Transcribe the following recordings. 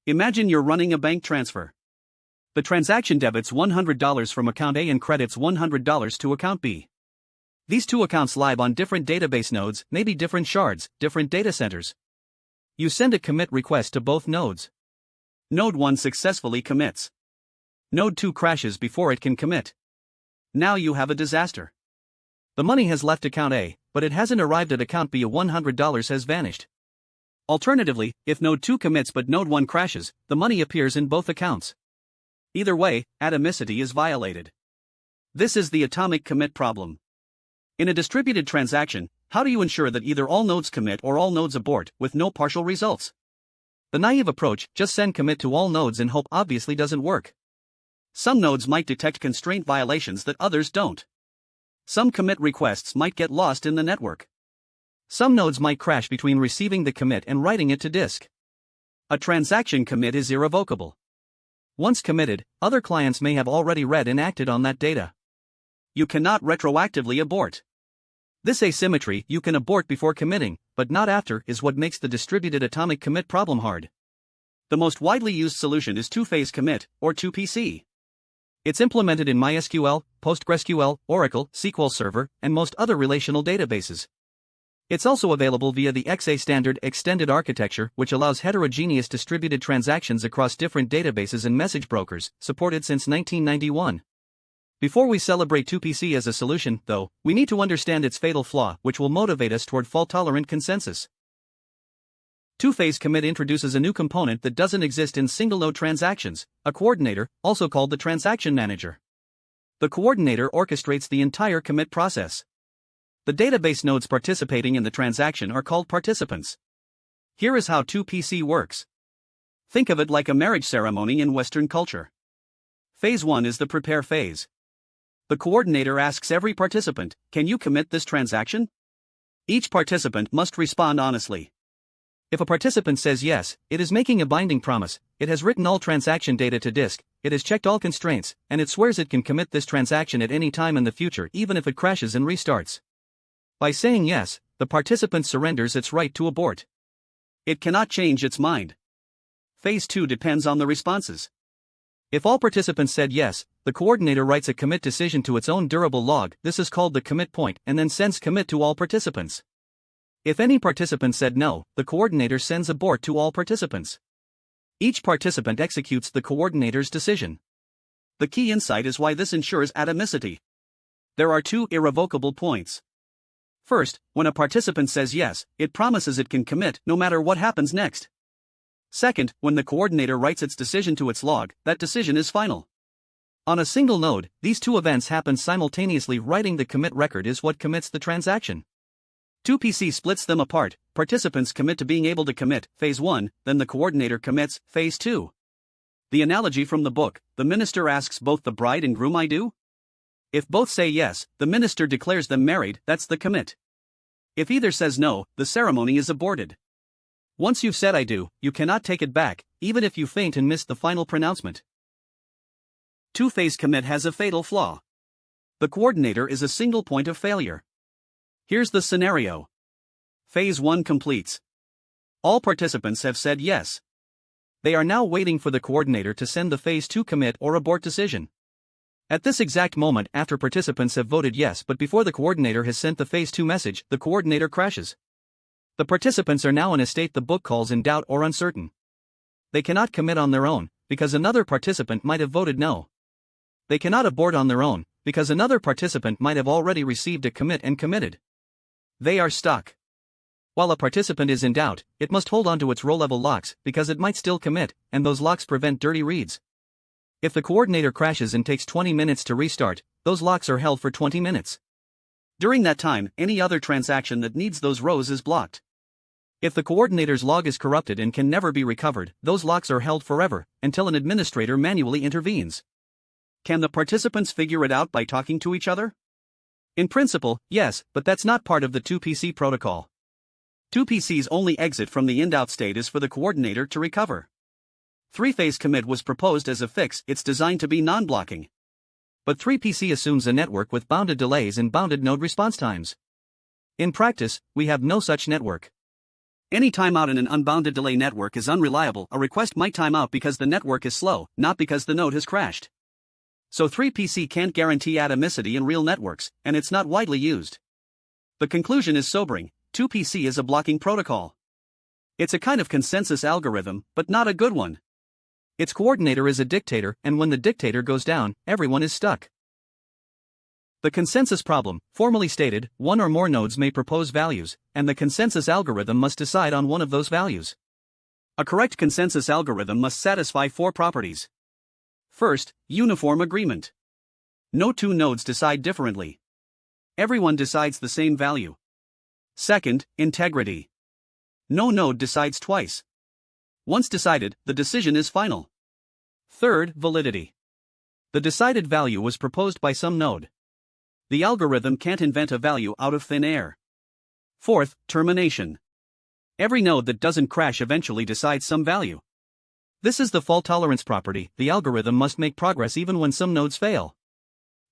Imagine you're running a bank transfer. The transaction debits $100 from account A and credits $100 to account B. These two accounts live on different database nodes, maybe different shards, different data centers. You send a commit request to both nodes. Node 1 successfully commits. Node 2 crashes before it can commit. Now you have a disaster. The money has left account A, but it hasn't arrived at account B. $100 has vanished. Alternatively, if node 2 commits but node 1 crashes, the money appears in both accounts. Either way, atomicity is violated. This is the atomic commit problem. In a distributed transaction, how do you ensure that either all nodes commit or all nodes abort, with no partial results? The naive approach, just send commit to all nodes and hope, obviously doesn't work. Some nodes might detect constraint violations that others don't. Some commit requests might get lost in the network. Some nodes might crash between receiving the commit and writing it to disk. A transaction commit is irrevocable. Once committed, other clients may have already read and acted on that data. You cannot retroactively abort. This asymmetry, you can abort before committing, but not after, is what makes the distributed atomic commit problem hard. The most widely used solution is two-phase commit, or 2PC. It's implemented in MySQL, PostgreSQL, Oracle, SQL Server, and most other relational databases. It's also available via the XA standard extended architecture, which allows heterogeneous distributed transactions across different databases and message brokers, supported since 1991. Before we celebrate 2PC as a solution, though, we need to understand its fatal flaw, which will motivate us toward fault-tolerant consensus. Two-phase commit introduces a new component that doesn't exist in single-node transactions, a coordinator, also called the transaction manager. The coordinator orchestrates the entire commit process. The database nodes participating in the transaction are called participants. Here is how 2PC works. Think of it like a marriage ceremony in Western culture. Phase 1 is the prepare phase. The coordinator asks every participant, "Can you commit this transaction?" Each participant must respond honestly. If a participant says yes, it is making a binding promise, it has written all transaction data to disk, it has checked all constraints, and it swears it can commit this transaction at any time in the future even if it crashes and restarts. By saying yes, the participant surrenders its right to abort. It cannot change its mind. Phase 2 depends on the responses. If all participants said yes, the coordinator writes a commit decision to its own durable log, this is called the commit point, and then sends commit to all participants. If any participant said no, the coordinator sends abort to all participants. Each participant executes the coordinator's decision. The key insight is why this ensures atomicity. There are two irrevocable points. First, when a participant says yes, it promises it can commit no matter what happens next. Second, when the coordinator writes its decision to its log, that decision is final. On a single node, these two events happen simultaneously. Writing the commit record is what commits the transaction. 2PC splits them apart. Participants commit to being able to commit, phase 1, then the coordinator commits, phase 2. The analogy from the book, the minister asks both the bride and groom, "I do?" If both say yes, the minister declares them married, that's the commit. If either says no, the ceremony is aborted. Once you've said "I do," you cannot take it back, even if you faint and miss the final pronouncement. Two-phase commit has a fatal flaw. The coordinator is a single point of failure. Here's the scenario. Phase 1 completes. All participants have said yes. They are now waiting for the coordinator to send the phase 2 commit or abort decision. At this exact moment, after participants have voted yes but before the coordinator has sent the phase 2 message, the coordinator crashes. The participants are now in a state the book calls in doubt or uncertain. They cannot commit on their own, because another participant might have voted no. They cannot abort on their own, because another participant might have already received a commit and committed. They are stuck. While a participant is in doubt, it must hold on to its row-level locks, because it might still commit, and those locks prevent dirty reads. If the coordinator crashes and takes 20 minutes to restart, those locks are held for 20 minutes. During that time, any other transaction that needs those rows is blocked. If the coordinator's log is corrupted and can never be recovered, those locks are held forever, until an administrator manually intervenes. Can the participants figure it out by talking to each other? In principle, yes, but that's not part of the 2PC protocol. 2PC's only exit from the in-doubt state is for the coordinator to recover. Three-phase commit was proposed as a fix. It's designed to be non-blocking. But 3PC assumes a network with bounded delays and bounded node response times. In practice, we have no such network. Any timeout in an unbounded delay network is unreliable. A request might time out because the network is slow, not because the node has crashed. So 3PC can't guarantee atomicity in real networks, and it's not widely used. The conclusion is sobering: 2PC is a blocking protocol. It's a kind of consensus algorithm, but not a good one. Its coordinator is a dictator, and when the dictator goes down, everyone is stuck. The consensus problem, formally stated, one or more nodes may propose values, and the consensus algorithm must decide on one of those values. A correct consensus algorithm must satisfy 4 properties. First, uniform agreement. No two nodes decide differently. Everyone decides the same value. Second, integrity. No node decides twice. Once decided, the decision is final. Third, validity. The decided value was proposed by some node. The algorithm can't invent a value out of thin air. Fourth, termination. Every node that doesn't crash eventually decides some value. This is the fault tolerance property. The algorithm must make progress even when some nodes fail.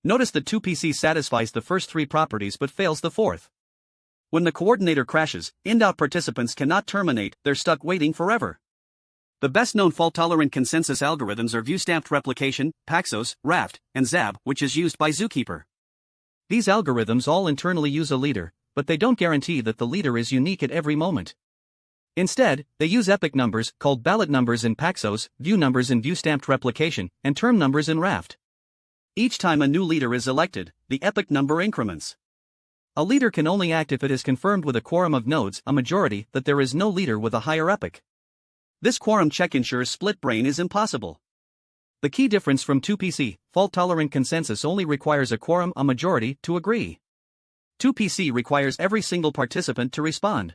Notice that 2PC satisfies the first 3 properties but fails the 4th. When the coordinator crashes, in-out participants cannot terminate, they're stuck waiting forever. The best-known fault-tolerant consensus algorithms are view-stamped replication, Paxos, Raft, and Zab, which is used by Zookeeper. These algorithms all internally use a leader, but they don't guarantee that the leader is unique at every moment. Instead, they use epoch numbers, called ballot numbers in Paxos, view numbers in view-stamped replication, and term numbers in Raft. Each time a new leader is elected, the epoch number increments. A leader can only act if it is confirmed with a quorum of nodes, a majority, that there is no leader with a higher epoch. This quorum check ensures split brain is impossible. The key difference from 2PC, fault-tolerant consensus only requires a quorum, a majority, to agree. 2PC requires every single participant to respond.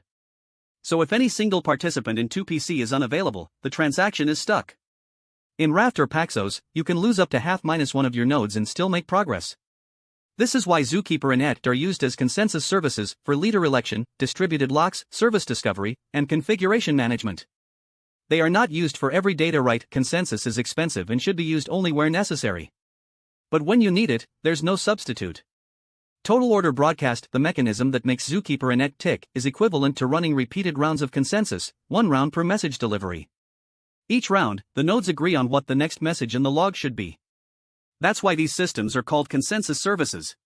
So if any single participant in 2PC is unavailable, the transaction is stuck. In Raft or Paxos, you can lose up to half-1 of your nodes and still make progress. This is why Zookeeper and ET are used as consensus services for leader election, distributed locks, service discovery, and configuration management. They are not used for every data write. Consensus is expensive and should be used only where necessary. But when you need it, there's no substitute. Total order broadcast, the mechanism that makes Zookeeper and ET tick, is equivalent to running repeated rounds of consensus, 1 round per message delivery. Each round, the nodes agree on what the next message in the log should be. That's why these systems are called consensus services.